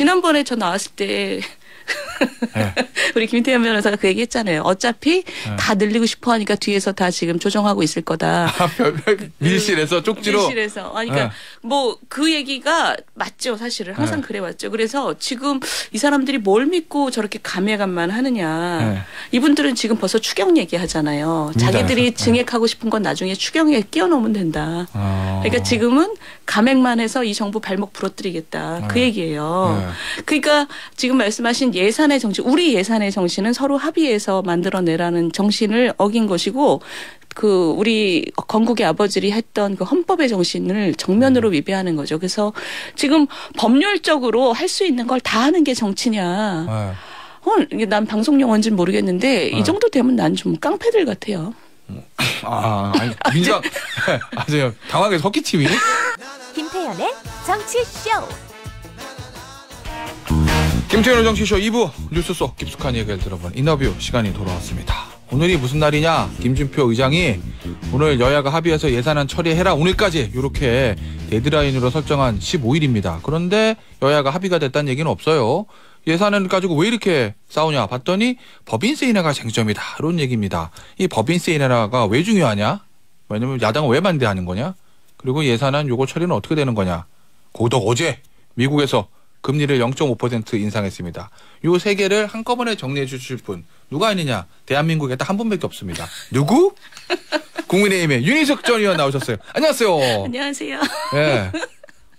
지난번에 저 나왔을 때 네. 우리 김태현 변호사가 그 얘기했잖아요. 어차피 다 늘리고 싶어 하니까 뒤에서 다 지금 조정하고 있을 거다. 밀실에서 쪽지로. 밀실에서. 그러니까 뭐 그 얘기가 맞죠. 사실은 항상 그래 왔죠. 그래서 지금 이 사람들이 뭘 믿고 저렇게 감회감만 하느냐. 이분들은 지금 벌써 추경 얘기하잖아요. 자기들이 증액하고 싶은 건 나중에 추경에 끼워 넣으면 된다. 그러니까 지금은 감액만 해서 이 정부 발목 부러뜨리겠다. 그 얘기예요. 그러니까 지금 말씀하신 예산의 정신, 우리 예산의 정신은 서로 합의해서 만들어내라는 정신을 어긴 것이고, 그 우리 건국의 아버지들이 했던 그 헌법의 정신을 정면으로 위배하는 거죠. 그래서 지금 법률적으로 할 수 있는 걸 다 하는 게 정치냐. 이게 난 방송 용어인지는 모르겠는데 이 정도 되면 난 좀 깡패들 같아요. 아니 민주당 아주 당황하게 섞기팀이. 김태현의 정치쇼. 김태현의 정치쇼 2부 뉴스 속 깊숙한 얘기를 들어보는 인터뷰 시간이 돌아왔습니다. 오늘이 무슨 날이냐? 김진표 의장이 오늘 여야가 합의해서 예산안 처리해라. 오늘까지 이렇게 데드라인으로 설정한 15일입니다. 그런데 여야가 합의가 됐다는 얘기는 없어요. 예산을 가지고 왜 이렇게 싸우냐 봤더니 법인세 인하가 쟁점이다. 이런 얘기입니다. 이 법인세 인하가 왜 중요하냐? 왜냐면 야당은 왜 반대하는 거냐? 그리고 예산안 요거 처리는 어떻게 되는 거냐? 거기다 어제 미국에서 금리를 0.5% 인상했습니다. 요 세 개를 한꺼번에 정리해 주실 분 누가 있느냐? 대한민국에 딱 한 분밖에 없습니다. 누구? 국민의힘의 윤희석 전 의원 나오셨어요. 안녕하세요. 안녕하세요. 네.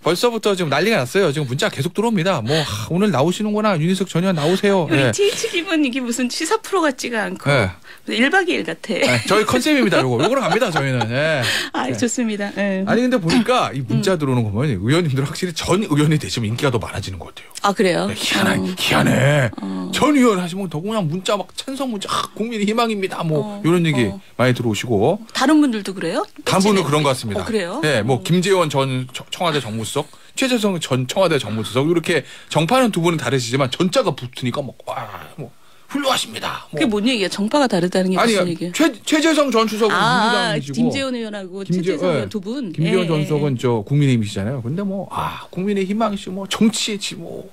벌써부터 지금 난리가 났어요. 지금 문자 계속 들어옵니다. 뭐 오늘 나오시는구나. 윤희석 전 의원 나오세요. 우리 네. TH 기분 이게 무슨 시사 프로 같지가 않고 네. 1박 2일 같아. 네, 저희 컨셉입니다. 요거로 갑니다. 저희는. 네. 네. 좋습니다. 네. 아니 근데 보니까 이 문자 들어오는 거 보면 의원님들 확실히 전 의원이 되시면 인기가 더 많아지는 것 같아요. 아 그래요? 네, 희한해. 전 의원 하시면 더 그냥 문자 막 찬성 문자 국민의 희망입니다. 뭐 이런 얘기 많이 들어오시고. 다른 분들도 그래요? 다른 분도 그런 것 같습니다. 그래요? 네, 뭐 김재원 전 청와대 정무수석, 최재성 전 청와대 정무수석 이렇게 정파는 두 분은 다르시지만 전자가 붙으니까 뭐 훌륭하십니다. 그게 뭔 얘기야? 정파가 다르다는 게 무슨 얘기예요? 최재성 전 수석은 민주당이시고 김재원 의원하고 최재성 의원 두 분. 김재원 전 수석은 저 국민의힘이시잖아요. 근데 뭐 국민의희망이시 뭐 정치지 뭐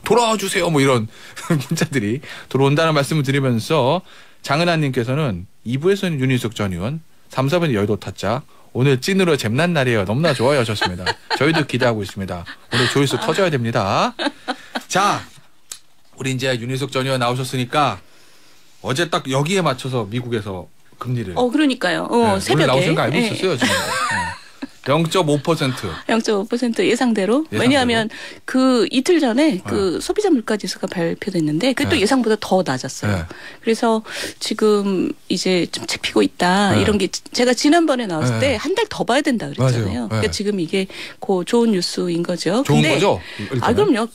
돌아와 주세요 뭐 이런 문자들이 들어온다는 말씀을 드리면서 장은하님께서는 2부에서는 윤희석 전 의원, 3, 4부는 여의도 타짜. 오늘 찐으로 잼난 날이에요. 너무나 좋아요 하셨습니다. 저희도 기대하고 있습니다. 오늘 조회수 터져야 됩니다. 자, 우리 이제 윤희석 전 의원 나오셨으니까 어제 딱 여기에 맞춰서 미국에서 금리를. 그러니까요. 네, 새벽에. 오늘 나오시는 거 알고 있었어요 지금. 0.5%. 0.5% 예상대로. 왜냐하면 그 이틀 전에 그 소비자 물가지수가 발표됐는데 그게 또 예상보다 더 낮았어요. 그래서 지금 이제 좀 잡히고 있다. 이런 게 제가 지난번에 나왔을 때 한 달 더 봐야 된다 그랬잖아요. 그러니까 지금 이게 좋은 뉴스인 거죠. 좋은 거죠? 그럼요.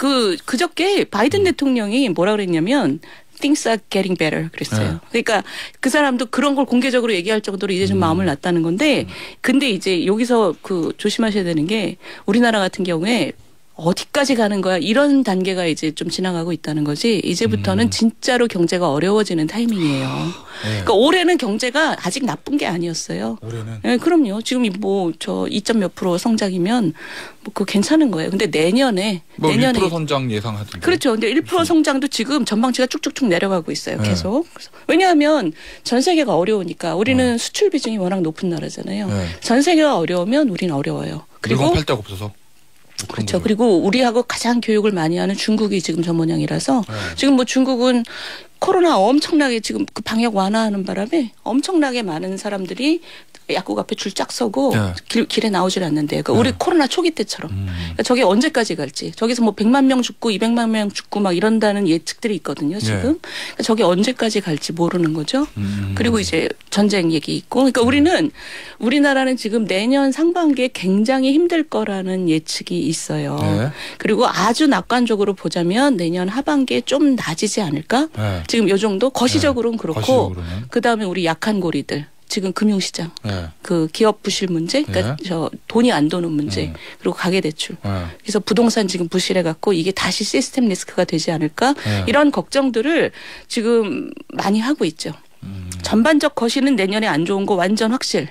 그저께 바이든 대통령이 뭐라 그랬냐면 Things are getting better 그랬어요. 그러니까 그 사람도 그런 걸 공개적으로 얘기할 정도로 이제 좀 마음을 놨다는 건데 근데 이제 여기서 조심하셔야 되는 게 우리나라 같은 경우에 어디까지 가는 거야 이런 단계가 이제 좀 지나가고 있다는 거지 이제부터는 진짜로 경제가 어려워지는 타이밍이에요. 그러니까 올해는 경제가 아직 나쁜 게 아니었어요. 올해는? 네, 그럼요. 지금 뭐 2점 몇 프로 성장이면 뭐 그거 괜찮은 거예요. 근데 내년에 1% 성장 예상하던데. 그렇죠. 근데 1% 성장도 지금 전망치가 쭉쭉쭉 내려가고 있어요. 계속. 왜냐하면 전 세계가 어려우니까 우리는 수출 비중이 워낙 높은 나라잖아요. 전 세계가 어려우면 우리는 어려워요. 그리고 물건 팔 데가 없어서. 그렇죠. 그리고 우리하고 가장 교육을 많이 하는 중국이 지금 전 모양이라서 지금 뭐 중국은 코로나 엄청나게 지금 그 방역 완화하는 바람에 엄청나게 많은 사람들이 약국 앞에 줄 쫙 서고 길에 나오질 않는데 그러니까 우리 코로나 초기 때처럼 그러니까 저게 언제까지 갈지 저기서 뭐 100만 명 죽고 200만 명 죽고 막 이런다는 예측들이 있거든요 지금 그러니까 저게 언제까지 갈지 모르는 거죠. 그리고 이제 전쟁 얘기 있고 그러니까 우리나라는 지금 내년 상반기에 굉장히 힘들 거라는 예측이 있어요. 그리고 아주 낙관적으로 보자면 내년 하반기에 좀 낮아지지 않을까? 지금 요 정도 거시적으로는 그렇고 그다음에 우리 약한 고리들 지금 금융시장, 그 기업 부실 문제, 그러니까 돈이 안 도는 문제, 그리고 가계대출. 그래서 부동산 지금 부실해갖고 이게 다시 시스템 리스크가 되지 않을까? 이런 걱정들을 지금 많이 하고 있죠. 전반적 거시는 내년에 안 좋은 거 완전 확실.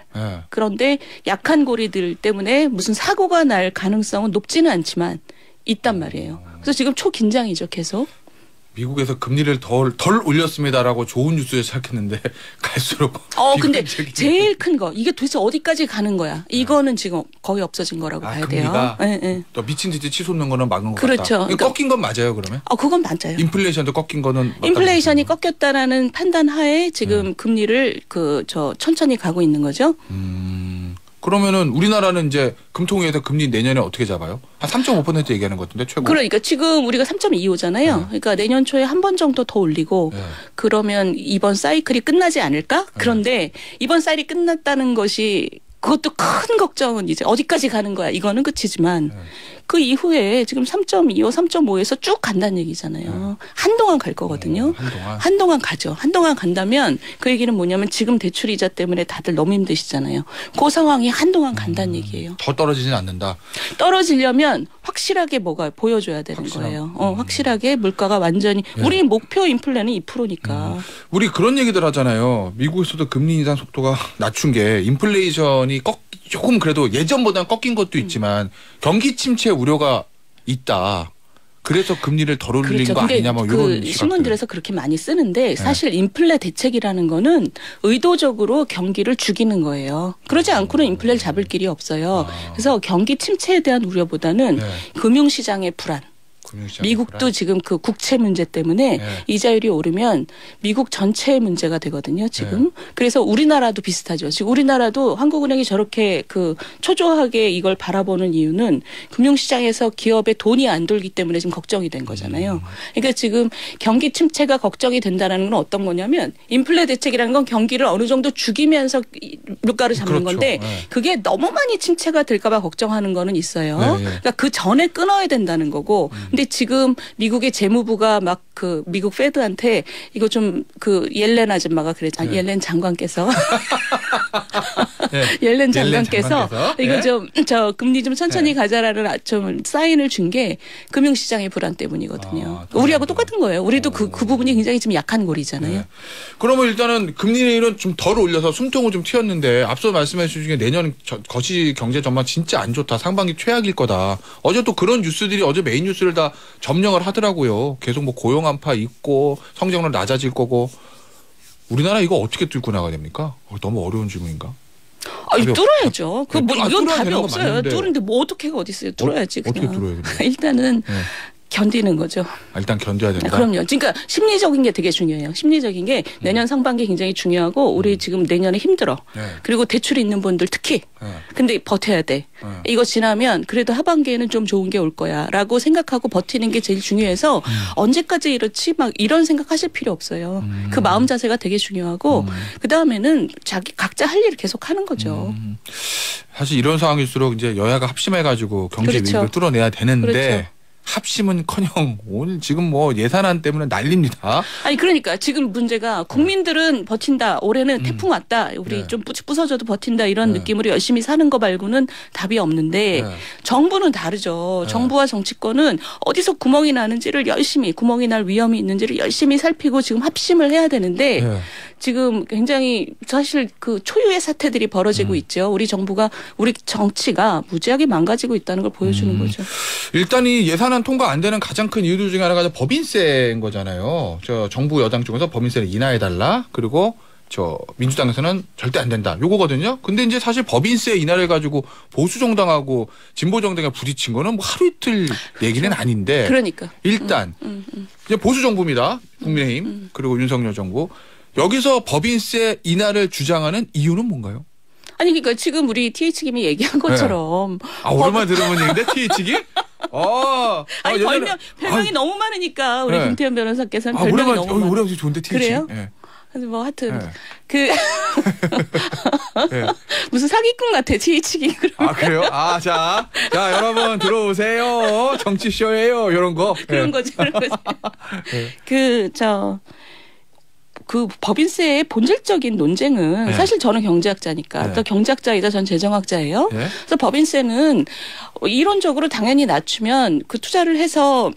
그런데 약한 고리들 때문에 무슨 사고가 날 가능성은 높지는 않지만 있단 말이에요. 그래서 지금 초긴장이죠, 계속. 미국에서 금리를 덜 올렸습니다라고 좋은 뉴스를 시작했는데 갈수록 근데 제일 큰 거 이게 도대체 어디까지 가는 거야? 이거는 지금 거의 없어진 거라고 봐야 돼요. 네. 또 미친 듯이 치솟는 거는 막은 것 그렇죠. 같다. 그러니까 꺾인 건 맞아요, 그러면? 그건 맞아요. 인플레이션도 꺾인 거는 인플레이션이 꺾였다라는 판단 하에 지금 금리를 천천히 가고 있는 거죠. 그러면은 우리나라는 이제 금통위에서 금리 내년에 어떻게 잡아요? 한 3.5% 얘기하는 것 같은데 최고. 그러니까 지금 우리가 3.25잖아요. 그러니까 내년 초에 한 번 정도 더 올리고 그러면 이번 사이클이 끝나지 않을까? 그런데 이번 사이클이 끝났다는 것이 그것도 큰 걱정은 이제 어디까지 가는 거야. 이거는 끝이지만 그 이후에 지금 3.25, 3.5에서 쭉 간다는 얘기잖아요. 한동안 갈 거거든요. 한동안 가죠. 한동안 간다면 그 얘기는 뭐냐면 지금 대출 이자 때문에 다들 너무 힘드시잖아요. 그 상황이 한동안 간다는 얘기예요. 더 떨어지진 않는다. 떨어지려면 확실하게 뭐가 보여줘야 되는 거예요. 확실하게 물가가 완전히 우리 목표 인플레는 2%니까. 우리 그런 얘기들 하잖아요. 미국에서도 금리 인상 속도가 낮춘 게 인플레이션이 조금 그래도 예전보다는 꺾인 것도 있지만 경기 침체 우려가 있다. 그래서 금리를 덜 올린 거 아니냐 뭐 이런 신문들에서 그렇게 많이 쓰는데 사실 인플레 대책이라는 거는 의도적으로 경기를 죽이는 거예요. 그러지 않고는 인플레를 잡을 길이 없어요. 그래서 경기 침체에 대한 우려보다는 금융시장의 불안. 미국도 지금 그 국채 문제 때문에 이자율이 오르면 미국 전체의 문제가 되거든요, 지금. 그래서 우리나라도 비슷하죠. 지금 우리나라도 한국은행이 저렇게 초조하게 이걸 바라보는 이유는 금융시장에서 기업에 돈이 안 돌기 때문에 지금 걱정이 된 거잖아요. 그러니까 지금 경기 침체가 걱정이 된다는 건 어떤 거냐면 인플레 대책이라는 건 경기를 어느 정도 죽이면서 물가를 잡는 건데 그게 너무 많이 침체가 될까 봐 걱정하는 거는 있어요. 그러니까 그 전에 끊어야 된다는 거고 근데 지금 미국의 재무부가 막 미국 페드한테 이거 좀 옐렌 아줌마가 그랬잖아요. 옐렌 장관께서 옐렌 장관께서 이거 좀 금리 좀 천천히 가자라는 좀 사인을 준 게 금융시장의 불안 때문이거든요. 우리하고 똑같은 거예요. 우리도 그 부분이 굉장히 좀 약한 고리잖아요. 그러면 일단은 금리는 좀 덜 올려서 숨통을 좀 틔웠는데 앞서 말씀해 주신 중에 내년 거시 경제 전망 진짜 안 좋다. 상반기 최악일 거다. 어제 또 그런 뉴스들이 어제 메인 뉴스를 다 점령을 하더라고요. 계속 뭐 고용 한파 있고 성장률 낮아질 거고 우리나라 이거 어떻게 뚫고 나가야 됩니까? 너무 어려운 질문인가? 뚫어야죠. 이건 답이 없어요. 뚫는데 뭐 어떻게가 어디 있어요? 뚫어야지. 그냥. 어떻게 뚫어야 됩니까? 일단은 견디는 거죠. 일단 견뎌야 된다. 그럼요. 그러니까 심리적인 게 되게 중요해요. 심리적인 게 내년 상반기 굉장히 중요하고 우리 지금 내년에 힘들어. 그리고 대출이 있는 분들 특히. 근데 버텨야 돼. 이거 지나면 그래도 하반기에는 좀 좋은 게 올 거야 라고 생각하고 버티는 게 제일 중요해서 언제까지 이렇지 막 이런 생각하실 필요 없어요. 그 마음 자세가 되게 중요하고 그다음에는 각자 할 일을 계속 하는 거죠. 사실 이런 상황일수록 이제 여야가 합심해가지고 경제 위기를 뚫어내야 되는데 합심은커녕 오늘 지금 뭐 예산안 때문에 난립니다. 아니 그러니까 지금 문제가 국민들은 버틴다. 올해는 태풍 왔다. 우리 좀 부서져도 버틴다. 이런 느낌으로 열심히 사는 거 말고는 답이 없는데 정부는 다르죠. 정부와 정치권은 어디서 구멍이 나는지를 열심히 구멍이 날 위험이 있는지를 열심히 살피고 지금 합심을 해야 되는데 지금 굉장히 사실 초유의 사태들이 벌어지고 있죠. 우리 정부가 우리 정치가 무지하게 망가지고 있다는 걸 보여주는 거죠. 일단 이 예산안 통과 안 되는 가장 큰 이유들 중에 하나가 법인세인 거잖아요. 정부 여당 쪽에서 법인세를 인하해달라. 그리고 민주당에서는 절대 안 된다. 요거거든요. 근데 이제 사실 법인세 인하를 가지고 보수 정당하고 진보 정당이 부딪힌 거는 뭐 하루 이틀 얘기는 아닌데. 그러니까. 일단 이제 보수 정부입니다. 국민의힘 그리고 윤석열 정부. 여기서 법인세 인하를 주장하는 이유는 뭔가요? 아니 그러니까 지금 우리 TH김이 얘기한 것처럼 오랜만에 들어본 얘기인데 TH김? 아니 별명이 너무 많으니까 우리 김태현 변호사께서는 별명이 너무 많아요. 오랜만에 좋은데 TH김. 그래요? 뭐 하여튼 무슨 사기꾼 같아 TH김. 그래요? 자 여러분 들어오세요. 정치쇼예요. 이런 거. 그런 거지. 그 법인세의 본질적인 논쟁은 사실 저는 경제학자니까 또 경제학자이자 전 재정학자예요. 그래서 법인세는 이론적으로 당연히 낮추면 그 투자를 해서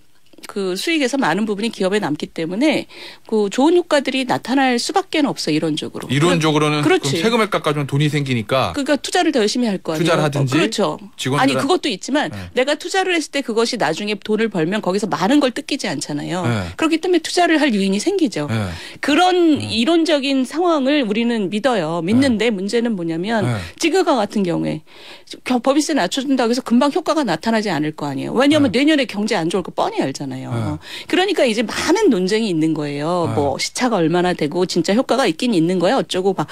그 수익에서 많은 부분이 기업에 남기 때문에 그 좋은 효과들이 나타날 수밖에 없어요. 이론적으로. 이론적으로는 그렇지. 그럼 세금을 깎아주면 돈이 생기니까. 그러니까 투자를 더 열심히 할 거 아니에요. 투자를 하든지. 그렇죠. 아니 그것도 있지만 네. 내가 투자를 했을 때 그것이 나중에 돈을 벌면 거기서 많은 걸 뜯기지 않잖아요. 네. 그렇기 때문에 투자를 할 유인이 생기죠. 네. 그런 이론적인 상황을 우리는 믿어요. 믿는데 문제는 뭐냐면 네. 지금과 같은 경우에 법인세 낮춰준다고 해서 금방 효과가 나타나지 않을 거 아니에요. 왜냐하면 내년에 경제 안 좋을 거 뻔히 알잖아요. 그러니까 이제 많은 논쟁이 있는 거예요. 뭐 시차가 얼마나 되고 진짜 효과가 있긴 있는 거야 어쩌고 막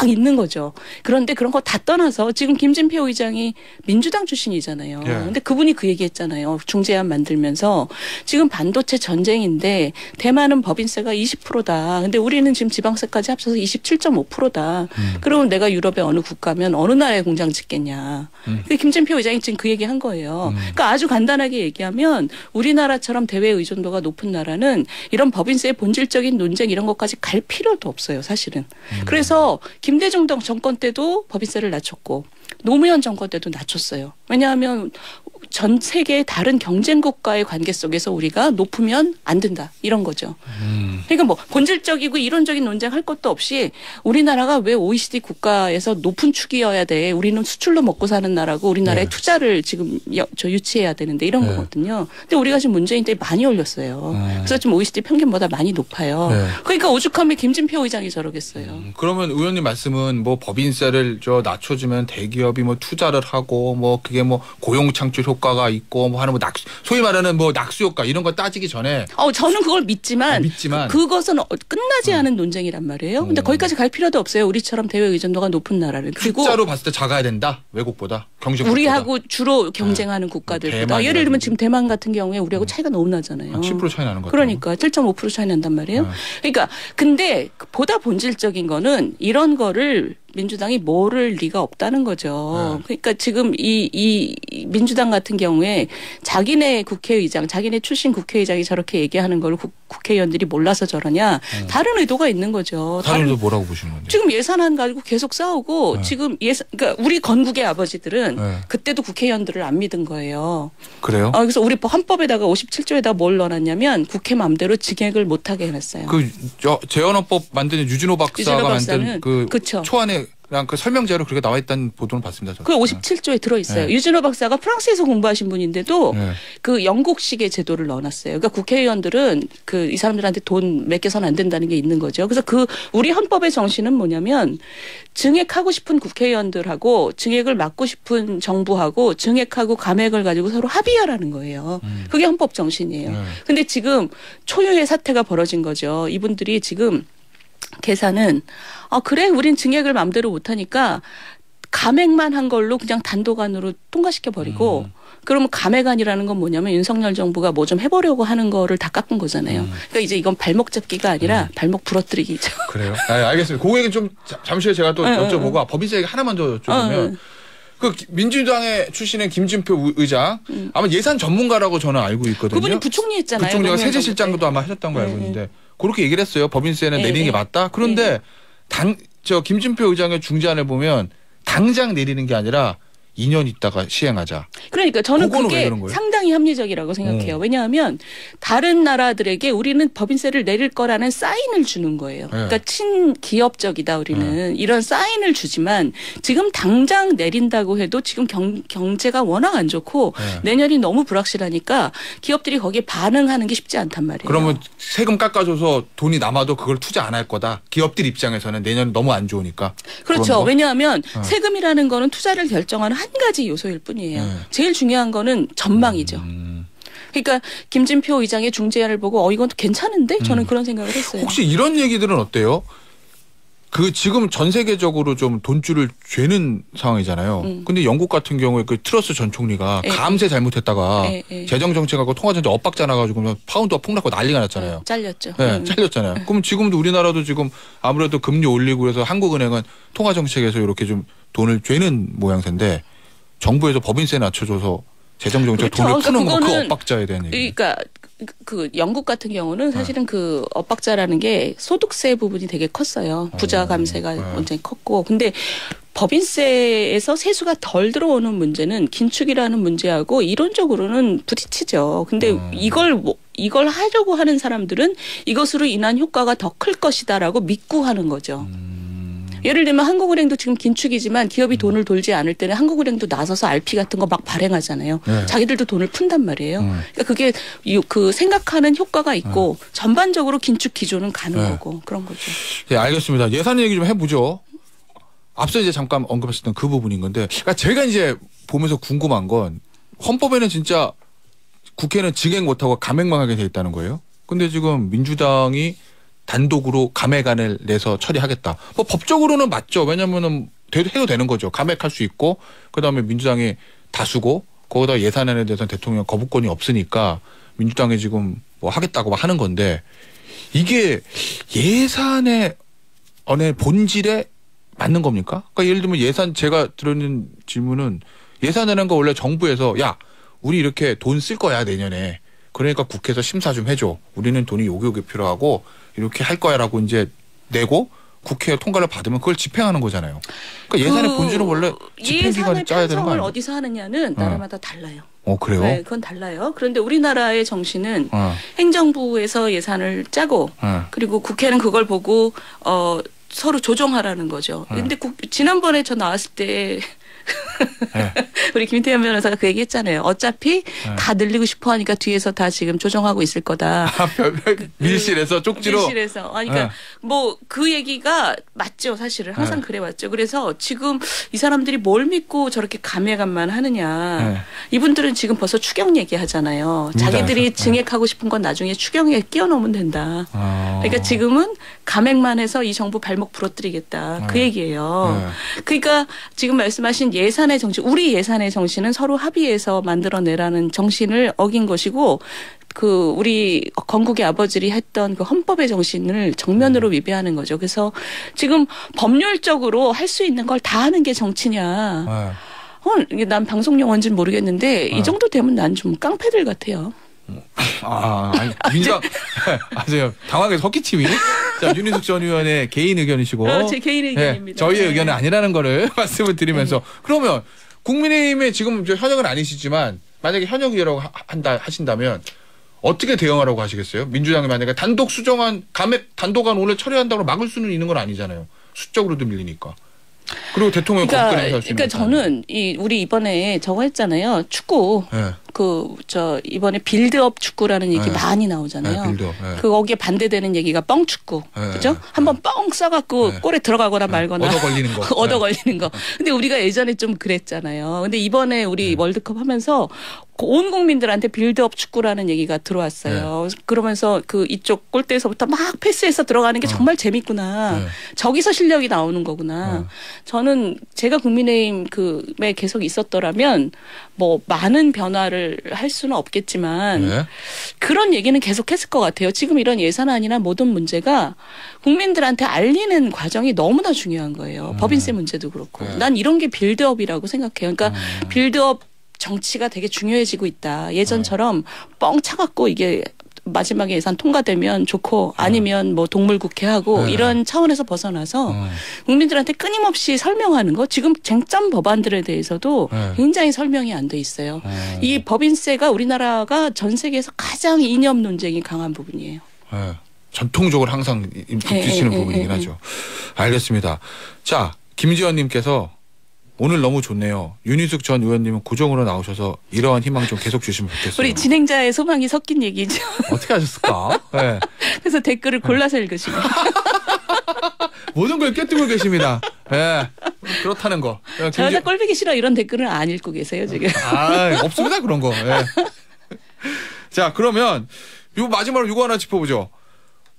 있는 거죠. 그런데 그런 거 다 떠나서 지금 김진표 의장이 민주당 출신이잖아요. 근데 그분이 그 얘기했잖아요. 중재안 만들면서 지금 반도체 전쟁인데 대만은 법인세가 20%다. 근데 우리는 지금 지방세까지 합쳐서 27.5%다. 그러면 내가 유럽의 어느 국가면 어느 나라에 공장 짓겠냐. 근데 김진표 의장이 지금 그 얘기 한 거예요. 그러니까 아주 간단하게 얘기하면 우리나라처럼 대외 의존도가 높은 나라는 이런 법인세의 본질적인 논쟁 이런 것까지 갈 필요도 없어요. 사실은. 그래서 김대중 정권 때도 법인세를 낮췄고 노무현 정권 때도 낮췄어요. 왜냐하면 전 세계의 다른 경쟁 국가의 관계 속에서 우리가 높으면 안 된다. 이런 거죠. 그러니까 뭐 본질적이고 이론적인 논쟁할 것도 없이 우리나라가 왜 OECD 국가에서 높은 축이어야 돼. 우리는 수출로 먹고 사는 나라고 우리나라에 투자를 지금 유치해야 되는데 이런 거거든요. 근데 우리가 지금 문재인 때 많이 올렸어요. 그래서 지금 OECD 평균보다 많이 높아요. 그러니까 오죽하면 김진표 의장이 저러겠어요. 그러면 의원님 말씀은 뭐 법인세를 낮춰주면 대기업이 뭐 투자를 하고 뭐 그게 뭐 고용 창출 효과가 있고 뭐 하는 뭐 소위 말하는 뭐 낙수 효과 이런 거 따지기 전에 저는 그걸 믿지만 그것은 끝나지 않은 논쟁이란 말이에요. 근데 거기까지 갈 필요도 없어요. 우리처럼 대외 의존도가 높은 나라를. 그리고 숫자로 봤을 때 작아야 된다. 외국보다. 경제국보다. 우리하고 주로 경쟁하는 국가들보다. 예를 들면 지금 대만 같은 경우에 우리하고 차이가 너무 나잖아요. 한 10% 차이 나는 거죠. 그러니까 7.5% 차이 난단 말이에요. 그러니까 근데 보다 본질적인 거는 이런 거를 민주당이 모를 리가 없다는 거죠. 그러니까 지금 이 민주당 같은 경우에 자기네 국회의장, 자기네 출신 국회의장이 저렇게 얘기하는 걸 국회의원들이 몰라서 저러냐. 다른 의도가 있는 거죠. 다른 의도 뭐라고 보시는 건데요? 지금 예산안 가지고 계속 싸우고 지금 그러니까 우리 건국의 아버지들은 그때도 국회의원들을 안 믿은 거예요. 그래요? 그래서 우리 헌법에다가 57조에다 뭘 넣어놨냐면 국회 마음대로 증액을 못하게 해놨어요. 그 재헌헌법 만드는 유진호 박사가 만든 그 그쵸. 초안에 그 설명자로 그렇게 나와 있다는 보도는 봤습니다. 그 57조에 들어있어요. 유진호 박사가 프랑스에서 공부하신 분인데도 그 영국식의 제도를 넣어놨어요. 그러니까 국회의원들은 이 사람들한테 돈 맡겨서는 안 된다는 게 있는 거죠. 그래서 우리 헌법의 정신은 뭐냐면 증액하고 싶은 국회의원들하고 증액을 막고 싶은 정부하고 증액하고 감액을 가지고 서로 합의하라는 거예요. 그게 헌법 정신이에요. 근데 지금 초유의 사태가 벌어진 거죠. 이분들이 지금 계산은 그래 우린 증액을 마음대로 못하니까 감액만 한 걸로 그냥 단도간으로 통과시켜버리고 그러면 감액안이라는 건 뭐냐면 윤석열 정부가 뭐 좀 해보려고 하는 거를 다 깎은 거잖아요. 그러니까 이제 이건 발목 잡기가 아니라 발목 부러뜨리기죠. 그래요? 알겠습니다. 그 얘기는 좀 잠시 후에 제가 또 여쭤보고 법인세 얘기 하나만 더 여쭤보면 그 민주당의 출신의 김진표 의장 아마 예산 전문가라고 저는 알고 있거든요. 그분이 부총리 했잖아요. 부총리가 세제실장도 아마 하셨던 거 알고 있는데 그렇게 얘기를 했어요. 법인세는 내리는 게 맞다. 그런데 김진표 의장의 중재안을 보면 당장 내리는 게 아니라 2년 있다가 시행하자. 그러니까 저는 그게 상당히 합리적이라고 생각해요. 왜냐하면 다른 나라들에게 우리는 법인세를 내릴 거라는 사인을 주는 거예요. 그러니까 친기업적이다 우리는. 이런 사인을 주지만 지금 당장 내린다고 해도 지금 경제가 워낙 안 좋고 내년이 너무 불확실하니까 기업들이 거기에 반응하는 게 쉽지 않단 말이에요. 그러면 세금 깎아줘서 돈이 남아도 그걸 투자 안 할 거다. 기업들 입장에서는 내년 너무 안 좋으니까. 그렇죠. 왜냐하면 세금이라는 거는 투자를 결정하는 한 가지 요소일 뿐이에요. 제일 중요한 거는 전망이죠. 그러니까 김진표 의장의 중재안을 보고 이건 괜찮은데? 저는 그런 생각을 했어요. 혹시 이런 얘기들은 어때요? 지금 전 세계적으로 좀 돈줄을 죄는 상황이잖아요. 근데 영국 같은 경우에 그 트러스 전 총리가 감세 잘못했다가 재정 정책하고 통화 전쟁 엇박자 나가지고 파운드가 폭락하고 난리가 났잖아요. 잘렸죠. 잘렸잖아요. 그럼 지금도 우리나라도 지금 아무래도 금리 올리고 그래서 한국은행은 통화 정책에서 이렇게 좀 돈을 죄는 모양새인데 정부에서 법인세 낮춰줘서 재정 정책 돈을 푸는 거 그 엇박자에 대한 얘기. 그러니까 그 영국 같은 경우는 사실은 그 엇박자라는 게 소득세 부분이 되게 컸어요. 부자 감세가 굉장히 컸고. 근데 법인세에서 세수가 덜 들어오는 문제는 긴축이라는 문제하고 이론적으로는 부딪히죠. 근데 이걸 하려고 하는 사람들은 이것으로 인한 효과가 더 클 것이다라고 믿고 하는 거죠. 예를 들면 한국은행도 지금 긴축이지만 기업이 돈을 돌지 않을 때는 한국은행도 나서서 RP 같은 거 막 발행하잖아요. 네. 자기들도 돈을 푼단 말이에요. 그러니까 그게 그 생각하는 효과가 있고 전반적으로 긴축 기조는 가는 거고 그런 거죠. 네, 알겠습니다. 예산 얘기 좀 해보죠. 앞서 이제 잠깐 언급하셨던 그 부분인 건데, 그러니까 제가 이제 보면서 궁금한 건 헌법에는 진짜 국회는 증액 못하고 감액만 하게 돼 있다는 거예요. 근데 지금 민주당이 단독으로 감액안을 내서 처리하겠다. 뭐 법적으로는 맞죠. 왜냐면은 해도 되는 거죠. 감액할 수 있고 그다음에 민주당이 다수고 거기다 예산안에 대해서는 대통령 거부권이 없으니까 민주당이 지금 뭐 하겠다고 하는 건데 이게 예산의 본질에 맞는 겁니까? 그러니까 예를 들면 예산 제가 들었는 질문은 예산이라는 거 원래 정부에서 야 우리 이렇게 돈 쓸 거야 내년에. 그러니까 국회에서 심사 좀 해줘. 우리는 돈이 요게 필요하고 이렇게 할 거야라고 이제 내고 국회 통과를 받으면 그걸 집행하는 거잖아요. 그러니까 예산의 본질은 원래 집행 기관이 짜야 되는 거 아니에요? 예산을 어디서 하느냐는 나라마다 달라요. 그래요? 네, 그건 달라요. 그런데 우리나라의 정신은 행정부에서 예산을 짜고 그리고 국회는 그걸 보고 서로 조정하라는 거죠. 근데 지난번에 저 나왔을 때 네. 우리 김태현 변호사가 그 얘기했잖아요. 어차피 다 늘리고 싶어 하니까 뒤에서 다 지금 조정하고 있을 거다. 밀실에서 쪽지로. 밀실에서. 그러니까 뭐 그 얘기가 맞죠. 사실은 항상 그래 왔죠. 그래서 지금 이 사람들이 뭘 믿고 저렇게 감액안만 하느냐. 이분들은 지금 벌써 추경 얘기하잖아요. 자기들이 증액하고 싶은 건 나중에 추경에 끼워 넣으면 된다. 그러니까 지금은 감액만 해서 이 정부 발목 부러뜨리겠다. 그 얘기예요. 그러니까 지금 말씀하신 예산의 정신, 우리 예산의 정신은 서로 합의해서 만들어내라는 정신을 어긴 것이고 그 우리 건국의 아버지들이 했던 그 헌법의 정신을 정면으로 위배하는 거죠. 그래서 지금 법률적으로 할 수 있는 걸 다 하는 게 정치냐. 이게 난 방송 용어인지는 모르겠는데 이 정도 되면 난 좀 깡패들 같아요. 아니, 민주당 아세요? 당황해서 헛기침이. 자, 윤희숙 전 의원의 개인 의견이시고, 제 개인 의견입니다. 저희의 의견은 아니라는 거를 말씀을 드리면서 그러면 국민의힘에 지금 현역은 아니시지만 만약에 현역이라고 하신다면 어떻게 대응하라고 하시겠어요? 민주당이 만약에 단독 수정안 감액 단독안 오늘 처리한다고 막을 수는 있는 건 아니잖아요. 수적으로도 밀리니까. 그리고 대통령 거부권 행사할 수 있는. 그러니까 저는 우리 이번에 저거 했잖아요. 축구. 이번에 빌드업 축구라는 얘기 많이 나오잖아요. 빌드업. 거기에 반대되는 얘기가 뻥 축구. 그죠? 한번 뻥 써갖고 골에 들어가거나 말거나. 얻어 걸리는 거. 얻어 걸리는 거. 근데 우리가 예전에 좀 그랬잖아요. 근데 이번에 우리 월드컵 하면서 온 국민들한테 빌드업 축구라는 얘기가 들어왔어요. 그러면서 그 이쪽 골대에서부터 막 패스해서 들어가는 게 정말 재밌구나. 저기서 실력이 나오는 거구나. 저는 제가 국민의힘에 계속 있었더라면 뭐 많은 변화를 할 수는 없겠지만 그런 얘기는 계속했을 것 같아요. 지금 이런 예산안이나 모든 문제가 국민들한테 알리는 과정이 너무나 중요한 거예요. 법인세 문제도 그렇고. 난 이런 게 빌드업이라고 생각해요. 그러니까 빌드업 정치가 되게 중요해지고 있다. 예전처럼 뻥 차갖고 이게 마지막에 예산 통과되면 좋고 아니면 뭐 동물국회하고 이런 차원에서 벗어나서 국민들한테 끊임없이 설명하는 거. 지금 쟁점 법안들에 대해서도 굉장히 설명이 안 돼 있어요. 이 법인세가 우리나라가 전 세계에서 가장 이념 논쟁이 강한 부분이에요. 전통적으로 항상 부딪히는 부분이긴 하죠. 알겠습니다. 자, 김지연님께서 오늘 너무 좋네요. 윤희숙 전 의원님은 고정으로 나오셔서 이러한 희망 좀 계속 주시면 좋겠어요. 우리 진행자의 소망이 섞인 얘기죠. 어떻게 하셨을까? 네. 그래서 댓글을 골라서 읽으시네요. 모든 걸 꿰뚫고 계십니다. 네. 그렇다는 거. 저 여자 꼴보기 싫어 이런 댓글은 안 읽고 계세요 지금. 없습니다 그런 거. 네. 자 그러면 마지막으로 이거 하나 짚어보죠.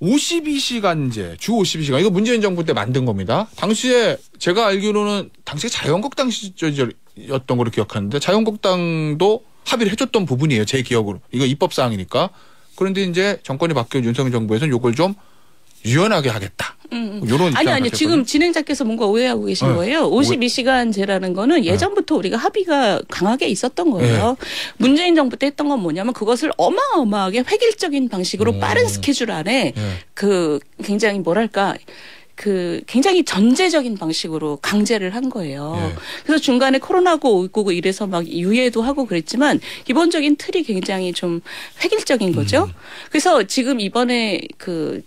52시간제, 주 52시간. 이거 문재인 정부 때 만든 겁니다. 당시에 제가 알기로는 당시에 자유한국당 시절이었던 걸로 기억하는데 자유한국당도 합의를 해줬던 부분이에요. 제 기억으로. 이거 입법사항이니까. 그런데 이제 정권이 바뀌어 윤석열 정부에서는 이걸 좀 유연하게 하겠다. 이런 아니 지금 진행자께서 뭔가 오해하고 계신 거예요. 52시간제라는 거는 예전부터 우리가 합의가 강하게 있었던 거예요. 문재인 정부 때 했던 건 뭐냐면 그것을 어마어마하게 획일적인 방식으로 빠른 스케줄 안에 그 굉장히 뭐랄까 그 굉장히 전제적인 방식으로 강제를 한 거예요. 예. 그래서 중간에 코로나가 오고 이래서 막 유예도 하고 그랬지만 기본적인 틀이 굉장히 좀 획일적인 거죠. 그래서 지금 이번에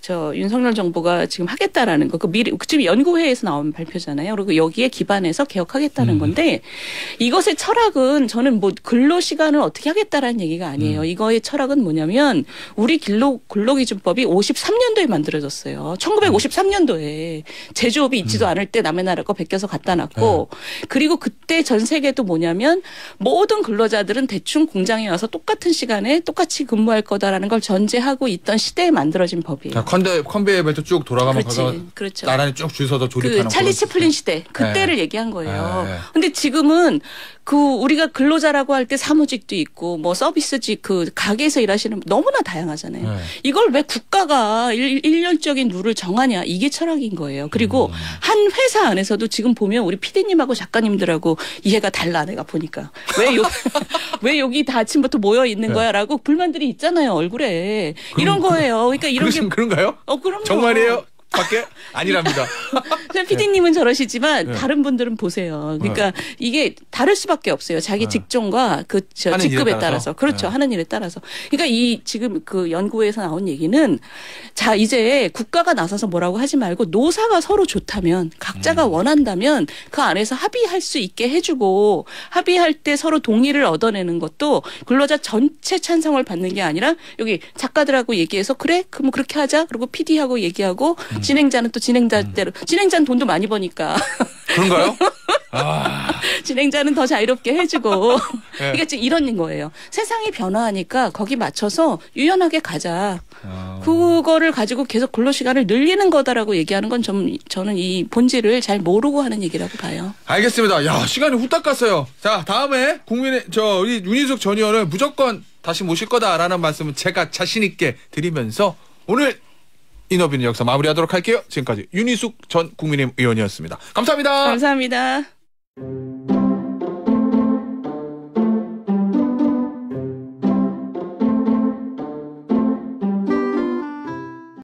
저 윤석열 정부가 지금 하겠다라는 거, 지금 연구회에서 나온 발표잖아요. 그리고 여기에 기반해서 개혁하겠다는 건데 이것의 철학은 저는 뭐 근로 시간을 어떻게 하겠다라는 얘기가 아니에요. 이거의 철학은 뭐냐면 우리 근로기준법이 53년도에 만들어졌어요. 1953년도에 제조업이 있지도 않을 때 남의 나라 거 베껴서 갖다 놨고 그리고 그때 전 세계도 뭐냐면 모든 근로자들은 대충 공장에 와서 똑같은 시간에 똑같이 근무할 거다라는 걸 전제하고 있던 시대에 만들어진 법이에요. 컨베이어 벨트 쭉 돌아가면 그렇죠. 나란히 쭉 줄 서서 조립하는 그 찰리 채플린 시대 그때를 네. 얘기한 거예요. 네. 근데 지금은 우리가 근로자라고 할 때 사무직도 있고 뭐 서비스직 가게에서 일하시는 너무나 다양하잖아요. 네. 이걸 왜 국가가 일률적인 룰을 정하냐 이게 철학인 거예요. 그리고 한 회사 안에서도 지금 보면 우리 PD님하고 작가님들하고 이해가 달라 내가 보니까 왜 여기 다 아침부터 모여 있는 거야라고 불만들이 있잖아요 얼굴에 이런 거예요. 그러니까 이런 게 그런가요? 그럼요. 정말이에요? 밖에 아니랍니다. PD님은 저러시지만 다른 분들은 보세요. 그러니까 이게 다를 수밖에 없어요. 자기 직종과 직급에 따라서. 그렇죠. 하는 일에 따라서. 그러니까 지금 그 연구에서 나온 얘기는 자 이제 국가가 나서서 뭐라고 하지 말고 노사가 서로 좋다면 각자가 원한다면 그 안에서 합의할 수 있게 해주고 합의할 때 서로 동의를 얻어내는 것도 근로자 전체 찬성을 받는 게 아니라 여기 작가들하고 얘기해서 그래? 그럼 그렇게 하자. 그리고 PD하고 얘기하고 진행자는 또 진행자대로 진행자는 돈도 많이 버니까 그런가요? 진행자는 더 자유롭게 해주고 그러니까 지금 이런 거예요. 세상이 변화하니까 거기 맞춰서 유연하게 가자. 그거를 가지고 계속 근로시간을 늘리는 거다라고 얘기하는 건 저는 이 본질을 잘 모르고 하는 얘기라고 봐요. 알겠습니다. 야 시간이 후딱 갔어요. 자 다음에 우리 윤희숙 전 의원을 무조건 다시 모실 거다라는 말씀은 제가 자신 있게 드리면서 오늘 인터뷰는 여기서 마무리하도록 할게요. 지금까지 윤희숙 전 국민의힘 의원이었습니다. 감사합니다. 감사합니다.